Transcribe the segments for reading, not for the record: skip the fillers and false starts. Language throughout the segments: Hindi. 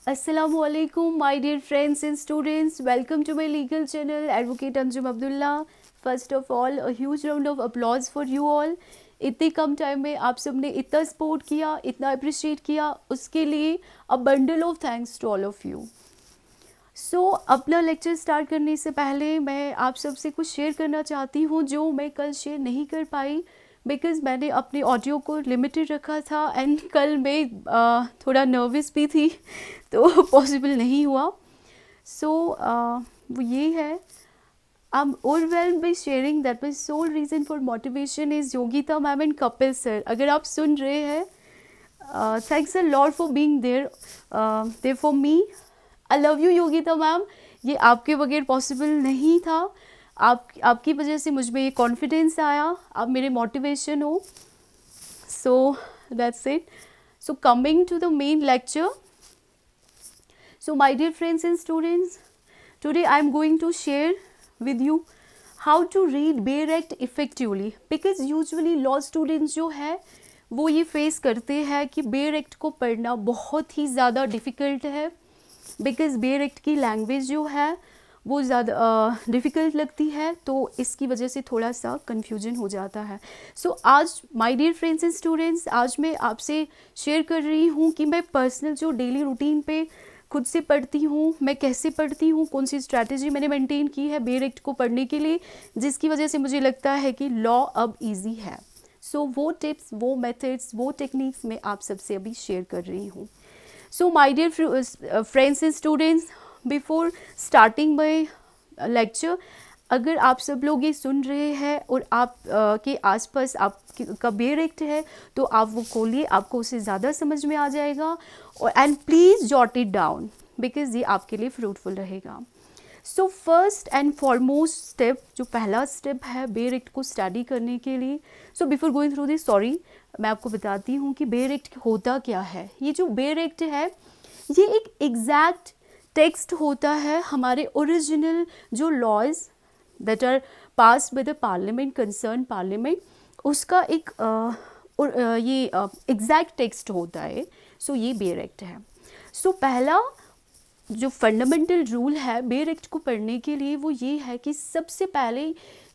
Assalamualaikum, my dear friends and students. Welcome to my legal channel, Advocate Anjum Abdullah. First of all, a huge round of applause for you all. इतने कम टाइम में आप सब ने इतना सपोर्ट किया, इतना अप्रिशिएट किया, उसके लिए a bundle of thanks to all of you. So अपना लेक्चर स्टार्ट करने से पहले मैं आप सबसे कुछ शेयर करना चाहती हूँ जो मैं कल शेयर नहीं कर पाई बिकॉज़ मैंने अपने ऑडियो को लिमिटेड रखा था एंड कल मैं थोड़ा नर्वस भी थी तो पॉसिबल नहीं हुआ. सो वो ये है, I'm overwhelmed by sharing that my sole reason for motivation is Yogita ma'am and Kapil sir. अगर आप सुन रहे हैं, thanks a lot for being there for me. I love you Yogita ma'am. ये आपके बगैर पॉसिबल नहीं था. आपकी वजह से मुझ में ये कॉन्फिडेंस आया, आप मेरे मोटिवेशन हो. So that's it. So coming to the main lecture. So my dear friends and students, today I am going to share with you how to read Bayer Act effectively because usually law students जो है वो ये फेस करते हैं कि Bayer Act को पढ़ना बहुत ही ज़्यादा डिफ़िकल्ट है बिकॉज़ Bayer Act की लैंग्वेज जो है वो ज़्यादा डिफ़िकल्ट लगती है, तो इसकी वजह से थोड़ा सा कन्फ्यूजन हो जाता है. सो आज my dear friends and students, आज मैं आपसे शेयर कर रही हूँ कि मैं पर्सनल जो डेली रूटीन पे खुद से पढ़ती हूँ, मैं कैसे पढ़ती हूँ, कौन सी स्ट्रैटेजी मैंने मेंटेन की है बेयर एक्ट को पढ़ने के लिए, जिसकी वजह से मुझे लगता है कि लॉ अब इजी है. सो वो टिप्स, वो मेथड्स, वो टेक्निक्स मैं आप सबसे अभी शेयर कर रही हूँ. So my dear friends and students, before starting my lecture, अगर आप सब लोग ये सुन रहे हैं और आप के आसपास आपका बेयर एक्ट है तो आप वो खोलिए, आपको उससे ज़्यादा समझ में आ जाएगा. और and please jot it down because ये आपके लिए फ्रूटफुल रहेगा. So first and foremost step, जो पहला स्टेप है बेयर एक्ट को स्टडी करने के लिए. So before going through this, sorry, मैं आपको बताती हूँ कि बेयर एक्ट होता क्या है. ये जो बेयर एक्ट है ये एक एग्जैक्ट टेक्स्ट होता है हमारे ओरिजिनल जो laws that are passed by the parliament, concerned parliament, उसका एक ये एग्जैक्ट टेक्स्ट होता है. सो ये बेयर एक्ट है. सो पहला जो फंडामेंटल रूल है बेयर एक्ट को पढ़ने के लिए वो ये है कि सबसे पहले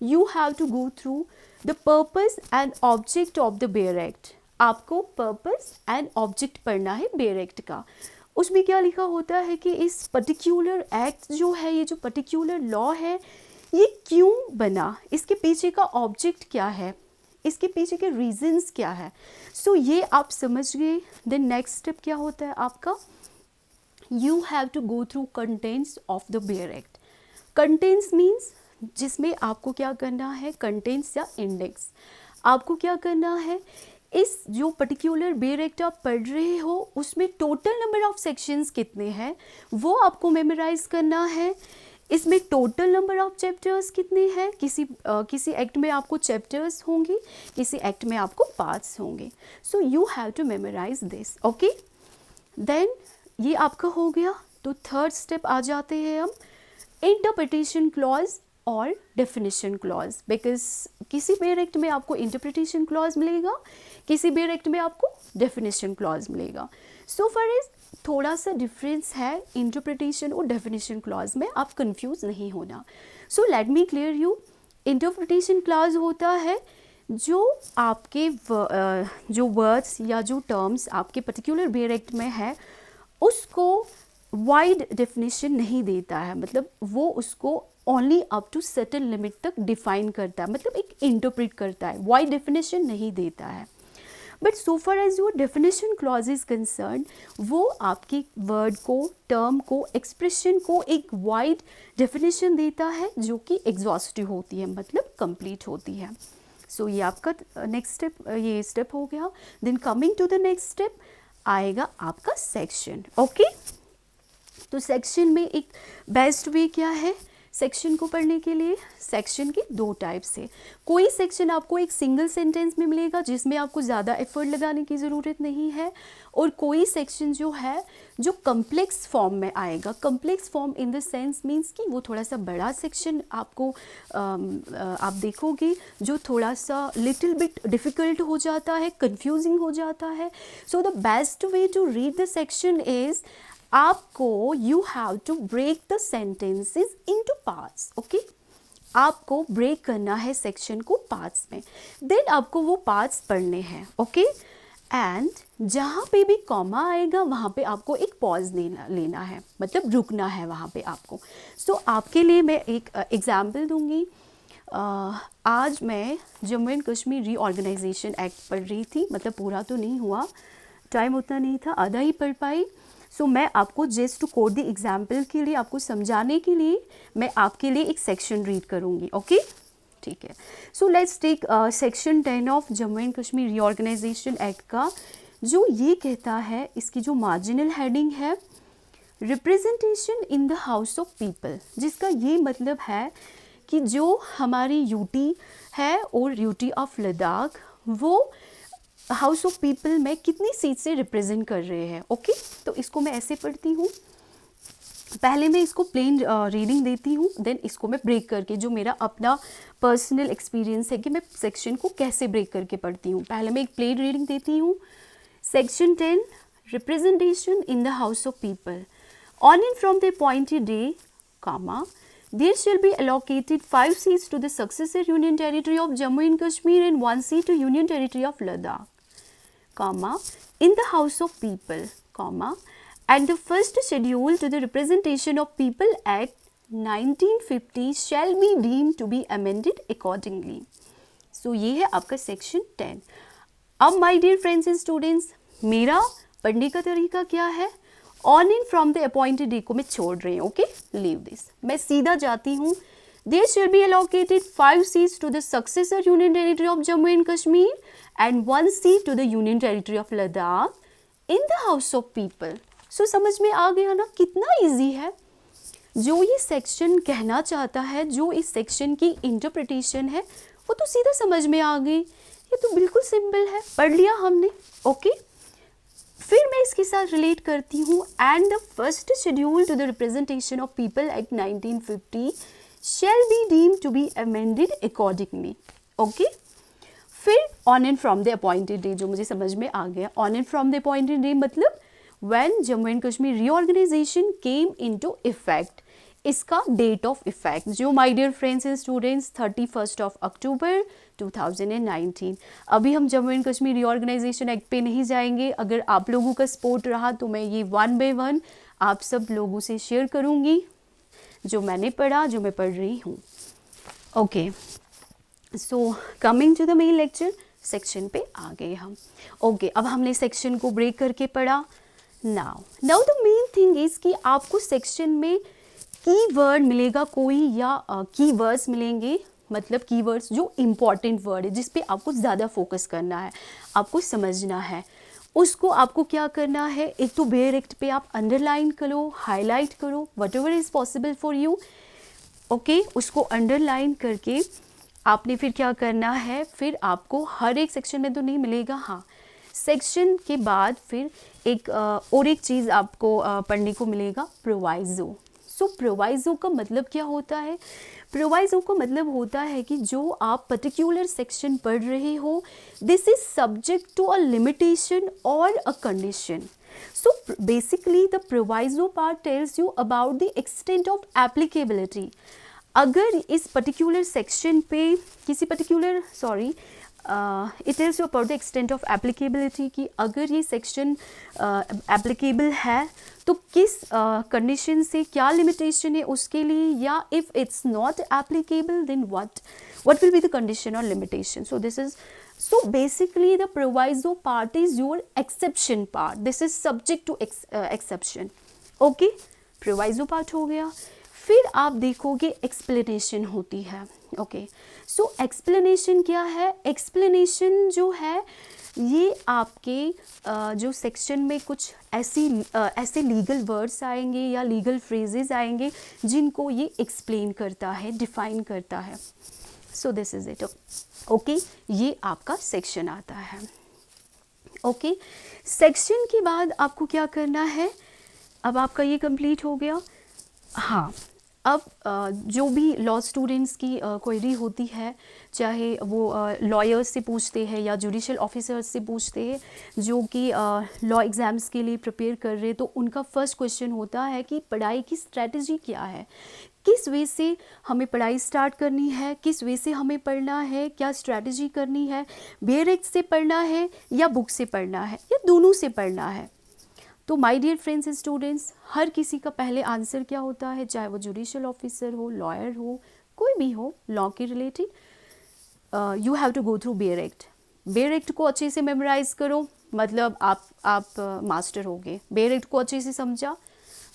you have to go through the purpose and object of the bare act. आपको पर्पस एंड ऑब्जेक्ट पढ़ना है बेयर एक्ट का. उसमें क्या लिखा होता है कि इस पर्टिकुलर एक्ट जो है, ये जो पर्टिकुलर लॉ है, ये क्यों बना, इसके पीछे का ऑब्जेक्ट क्या है, इसके पीछे के रीजंस क्या है. सो ये आप समझ गए. देन नेक्स्ट स्टेप क्या होता है आपका, you have to go through contents of the bare act. Contents means जिसमें आपको क्या करना है, कंटेंट्स या इंडेक्स, आपको क्या करना है, इस जो पर्टिकुलर बेयर एक्ट आप पढ़ रहे हो उसमें टोटल नंबर ऑफ सेक्शंस कितने हैं वो आपको मेमोराइज करना है. इसमें टोटल नंबर ऑफ चैप्टर्स कितने हैं, किसी एक्ट में आपको चैप्टर्स होंगे, किसी एक्ट में आपको पार्ट्स होंगे. So you have to memorise this. Okay, then ये आपका हो गया. तो थर्ड स्टेप आ जाते हैं हम इंटरप्रिटेशन क्लॉज और डेफिनेशन क्लॉज. बिकॉज किसी बेयर एक्ट में आपको इंटरप्रिटेशन क्लॉज मिलेगा, किसी बेयर एक्ट में आपको डेफिनेशन क्लॉज मिलेगा. सो फॉर इज थोड़ा सा डिफरेंस है इंटरप्रिटेशन और डेफिनेशन क्लॉज में, आप कंफ्यूज नहीं होना. So let me clear you. Interpretation clause होता है जो आपके जो वर्ड्स या जो टर्म्स आपके पर्टिकुलर बेयर एक्ट में है उसको वाइड डेफिनेशन नहीं देता है, मतलब वो उसको only up to certain limit तक डिफाइन करता है, मतलब एक इंटरप्रेट करता है, वाइड डेफिनेशन नहीं देता है. But so far as your definition clause is concern, वो आपकी वर्ड को, टर्म को, एक्सप्रेशन को एक वाइड डेफिनेशन देता है जो कि एग्जॉस्टिव होती है, मतलब कंप्लीट होती है. सो ये आपका नेक्स्ट स्टेप, ये स्टेप हो गया. Then coming to the next step आएगा आपका सेक्शन. ओके, तो सेक्शन में एक बेस्ट वे क्या है सेक्शन को पढ़ने के लिए. सेक्शन के दो टाइप्स है. कोई सेक्शन आपको एक सिंगल सेंटेंस में मिलेगा जिसमें आपको ज़्यादा एफर्ट लगाने की ज़रूरत नहीं है, और कोई सेक्शन जो है जो कम्प्लेक्स फॉर्म में आएगा. Complex form in the sense means कि वो थोड़ा सा बड़ा सेक्शन आपको आप देखोगे जो थोड़ा सा लिटिल बिट डिफ़िकल्ट हो जाता है, कंफ्यूजिंग हो जाता है. So the best way to read the section is आपको you have to break the sentences into parts, okay. आपको ब्रेक करना है सेक्शन को पार्ट्स में, देन आपको वो पार्ट्स पढ़ने हैं, ओके। एंड जहाँ पे भी कॉमा आएगा वहाँ पे आपको एक पॉज लेना है, मतलब रुकना है वहाँ पे आपको। सो आपके लिए मैं एक एग्जाम्पल दूंगी। आज मैं Jammu and Kashmir reorganisation act पढ़ रही थी, मतलब पूरा तो नहीं हुआ, टाइम उतना नहीं था, आधा ही पढ़ पाई। सो मैं आपको just to quote the example के लिए, आपको समझाने के लिए मैं आपके लिए एक सेक्शन रीड करूँगी, ओके ठीक है। So let's take section 10 of Jammu and Kashmir reorganisation act का, जो ये कहता है, इसकी जो मार्जिनल हेडिंग है, representation in the house of people, जिसका ये मतलब है कि जो हमारी यूटी है और यूटी ऑफ लद्दाख, वो हाउस ऑफ पीपल में कितनी सीट से रिप्रेजेंट कर रहे हैं, ओके। तो इसको मैं ऐसे पढ़ती हूँ, पहले मैं इसको प्लेन रीडिंग देती हूँ, देन इसको मैं ब्रेक करके, जो मेरा अपना पर्सनल एक्सपीरियंस है कि मैं सेक्शन को कैसे ब्रेक करके पढ़ती हूँ। पहले मैं एक प्लेन रीडिंग देती हूँ। Section 10, representation in the house of people, on and from the appointed day, comma, there shall be allocated 5 seats to the successor Union Territory of Jammu and Kashmir and 1 seat to Union Territory of Ladakh, comma, in the House of People, comma, and the first schedule to the Representation of People Act 1950 shall be deemed to be amended accordingly. So ये है आपका सेक्शन 10। अब my dear friends and students, मेरा पढ़ने का तरीका क्या है, on and from the appointed day को मैं छोड़ रही हूँ, ओके, लीव दिस, मैं सीधा जाती हूँ। There shall be allocated 5 seats to the successor union territory of Jammu and Kashmir and 1 seat to the union territory of Ladakh in the house of people. So समझ में आ गया ना, कितना ईजी है। जो ये सेक्शन कहना चाहता है, जो इस सेक्शन की इंटरप्रिटेशन है, वो तो सीधा समझ में आ गई। ये तो बिल्कुल सिंपल है, पढ़ लिया हमने, ओके। फिर मैं इसके साथ रिलेट करती हूँ, and the first schedule to the representation of people act 1950 shall be deemed to be amended accordingly, okay. फिर on and from the appointed day, जो मुझे समझ में आ गया, on and from the appointed day मतलब when Jammu and Kashmir reorganisation came into effect, इसका डेट ऑफ इफेक्ट, जो my dear friends and students 31 of October 2019। अभी हम Jammu and Kashmir reorganisation act पे नहीं जाएंगे। अगर आप लोगों का सपोर्ट रहा तो मैं ये 1 बाय 1 आप सब लोगों से शेयर करूँगी, जो मैंने पढ़ा, जो मैं पढ़ रही हूँ, okay. So coming to the main lecture, section पे आ गए हम, ओके। अब हमने सेक्शन को ब्रेक करके पढ़ा। Now the main thing is कि आपको सेक्शन में कीवर्ड मिलेगा कोई, या कीवर्ड्स मिलेंगे, मतलब कीवर्ड्स जो इम्पॉर्टेंट वर्ड है, जिस पे आपको ज़्यादा फोकस करना है, आपको समझना है। उसको आपको क्या करना है, एक तो बेयर एक्ट पे आप अंडरलाइन करो, हाईलाइट करो, what ever is possible for you, okay. उसको अंडरलाइन करके आपने फिर क्या करना है, फिर आपको हर एक सेक्शन में तो नहीं मिलेगा, हाँ, सेक्शन के बाद फिर एक और एक चीज़ आपको पढ़ने को मिलेगा, प्रोवाइजो। सो प्रोवाइजो का मतलब क्या होता है, प्रोवाइजो का मतलब होता है कि जो आप पर्टिकुलर सेक्शन पढ़ रहे हो, this is subject to a limitation or a condition. So basically the proviso part tells you about the extent of applicability. अगर इस पर्टिकुलर सेक्शन पे किसी particular it tells you about the extent of applicability, कि अगर ये सेक्शन एप्लीकेबल है तो किस कंडीशन से, क्या लिमिटेशन है उसके लिए, या if it's not applicable then what will be the condition or limitation. So basically the proviso part is your exception part, this is subject to exception, okay। proviso part हो गया। फिर आप देखोगे एक्सप्लेनेशन होती है, ओके। सो एक्सप्लेनेशन क्या है, एक्सप्लेनेशन जो है ये आपके जो सेक्शन में कुछ ऐसे लीगल वर्ड्स आएंगे या लीगल फ्रेजेस आएंगे जिनको ये एक्सप्लेन करता है, डिफाइन करता है। So this is it, okay. ये आपका सेक्शन आता है, ओके। सेक्शन के बाद आपको क्या करना है, अब आपका ये कंप्लीट हो गया, हाँ। अब जो भी लॉ स्टूडेंट्स की क्वेरी होती है, चाहे वो लॉयर्स से पूछते हैं या जुडिशल ऑफिसर्स से पूछते हैं जो कि लॉ एग्ज़ाम्स के लिए प्रिपेयर कर रहे हैं, तो उनका फर्स्ट क्वेश्चन होता है कि पढ़ाई की स्ट्रैटेजी क्या है, किस वे से हमें पढ़ाई स्टार्ट करनी है, किस वे से हमें पढ़ना है, क्या स्ट्रैटेजी करनी है, बेयर एक्ट से पढ़ना है या बुक से पढ़ना है या दोनों से पढ़ना है। तो my dear friends and students, हर किसी का पहले आंसर क्या होता है, चाहे वो जुडिशियल ऑफिसर हो, लॉयर हो, कोई भी हो लॉ के related, you have to go through bare act. Bare act को अच्छे से मेमोराइज करो, मतलब आप मास्टर हो गए। बेयर एक्ट को अच्छे से समझा।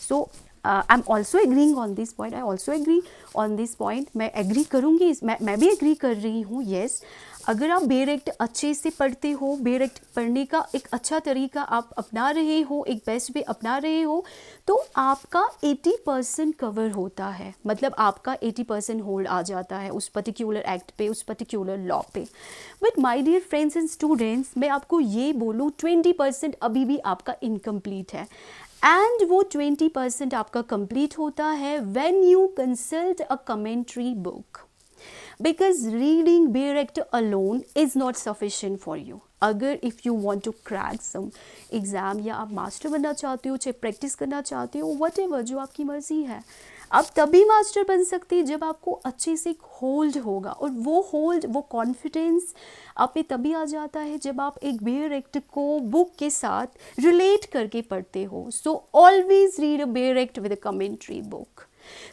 So I am also agreeing on this point, I also agree on this point. मैं एग्री करूँगी, मैं भी एग्री कर रही हूँ। येस, अगर आप बेयर एक्ट अच्छे से पढ़ते हो, बेयर एक्ट पढ़ने का एक अच्छा तरीका आप अपना रहे हो, एक बेस्ट वे अपना रहे हो, तो आपका 80% कवर होता है, मतलब आपका 80% होल्ड आ जाता है उस पर्टिकुलर एक्ट पे, उस पर्टिकुलर लॉ पे। But my dear friends and students, मैं आपको ये बोलूँ 20% अभी भी आपका इनकम्प्लीट है। एंड वो 20% आपका कंप्लीट होता है when you consult a commentary book, because reading bare act alone is not sufficient for you. अगर if you want to crack some exam या आप मास्टर बनना चाहते हो, चाहे प्रैक्टिस करना चाहते हो, whatever, जो आपकी मर्जी है, आप तभी मास्टर बन सकते हैं जब आपको अच्छे से एक होल्ड होगा। और वो होल्ड, वो कॉन्फिडेंस आप में तभी आ जाता है जब आप एक बेयर एक्ट को बुक के साथ रिलेट करके पढ़ते हो। So always read a bare act with a commentary book.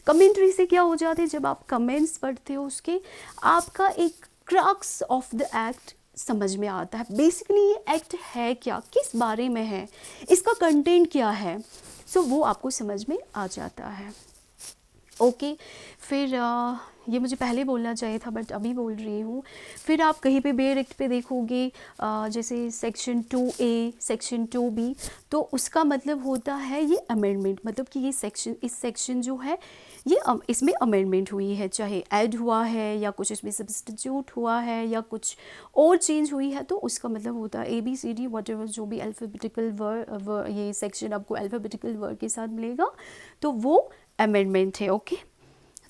Commentary से क्या हो जाता है, जब आप कमेंट्स पढ़ते हो उसके, आपका एक क्रक्स ऑफ द एक्ट समझ में आता है। बेसिकली ये एक्ट है क्या, किस बारे में है, इसका कंटेंट क्या है, सो वो आपको समझ में आ जाता है। ओके, फिर ये मुझे पहले बोलना चाहिए था बट अभी बोल रही हूँ। फिर आप कहीं पे बेयर एक्ट पे देखोगे जैसे सेक्शन 2A, सेक्शन 2B, तो उसका मतलब होता है ये अमेंडमेंट, मतलब कि ये सेक्शन, इस सेक्शन जो है ये इसमें अमेंडमेंट हुई है, चाहे ऐड हुआ है या कुछ इसमें सब्स्टिट्यूट हुआ है या कुछ और चेंज हुई है, तो उसका मतलब होता है ABCD व्हाटएवर, जो भी अल्फ़ाबेटिकल वर्ड, ये सेक्शन आपको अल्फ़ाबेटिकल वर्ड के साथ मिलेगा, तो वो अमेंडमेंट है। ओके,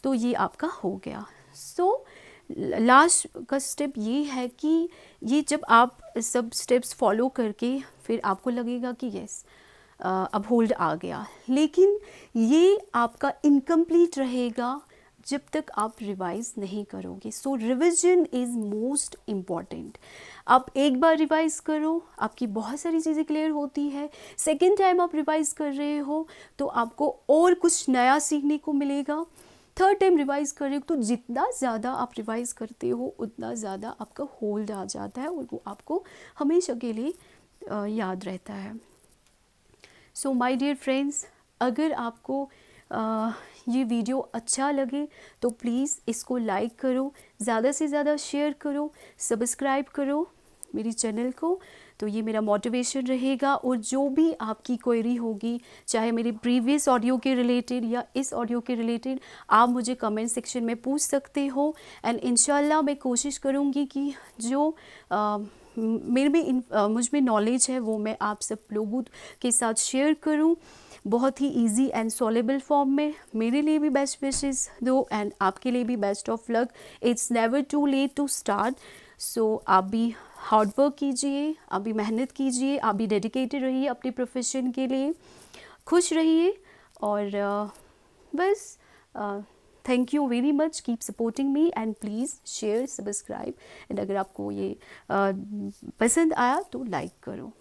तो ये आपका हो गया। सो लास्ट का स्टेप ये है कि ये जब आप सब स्टेप्स फॉलो करके फिर आपको लगेगा कि यस अब होल्ड आ गया, लेकिन ये आपका इनकम्प्लीट रहेगा जब तक आप रिवाइज नहीं करोगे। सो रिविजन इज़ मोस्ट इम्पॉर्टेंट। आप एक बार रिवाइज करो, आपकी बहुत सारी चीज़ें क्लियर होती है। सेकेंड टाइम आप रिवाइज कर रहे हो तो आपको और कुछ नया सीखने को मिलेगा। थर्ड टाइम रिवाइज कर रहे हो तो जितना ज़्यादा आप रिवाइज करते हो उतना ज़्यादा आपका होल्ड आ जाता है और वो आपको हमेशा के लिए याद रहता है। सो माय डियर फ्रेंड्स, अगर आपको ये वीडियो अच्छा लगे तो प्लीज़ इसको लाइक करो, ज़्यादा से ज़्यादा शेयर करो, सब्सक्राइब करो मेरी चैनल को, तो ये मेरा मोटिवेशन रहेगा। और जो भी आपकी क्वेरी होगी, चाहे मेरे प्रीवियस ऑडियो के रिलेटेड या इस ऑडियो के रिलेटेड, आप मुझे कमेंट सेक्शन में पूछ सकते हो। एंड इंशाल्लाह मैं कोशिश करूँगी कि जो मेरे में मुझ में नॉलेज है वो मैं आप सब लोगों के साथ शेयर करूँ बहुत ही इजी एंड सॉलेबल फॉर्म में। मेरे लिए भी बेस्ट विशेस दो एंड आपके लिए भी best of luck. It's never too late to start. So आप भी हार्ड वर्क कीजिए, आप भी मेहनत कीजिए, आप भी डेडिकेटेड रहिए अपने प्रोफेशन के लिए, खुश रहिए और बस thank you very much. Keep supporting me and please share, subscribe and अगर आपको ये पसंद आया तो लाइक करो।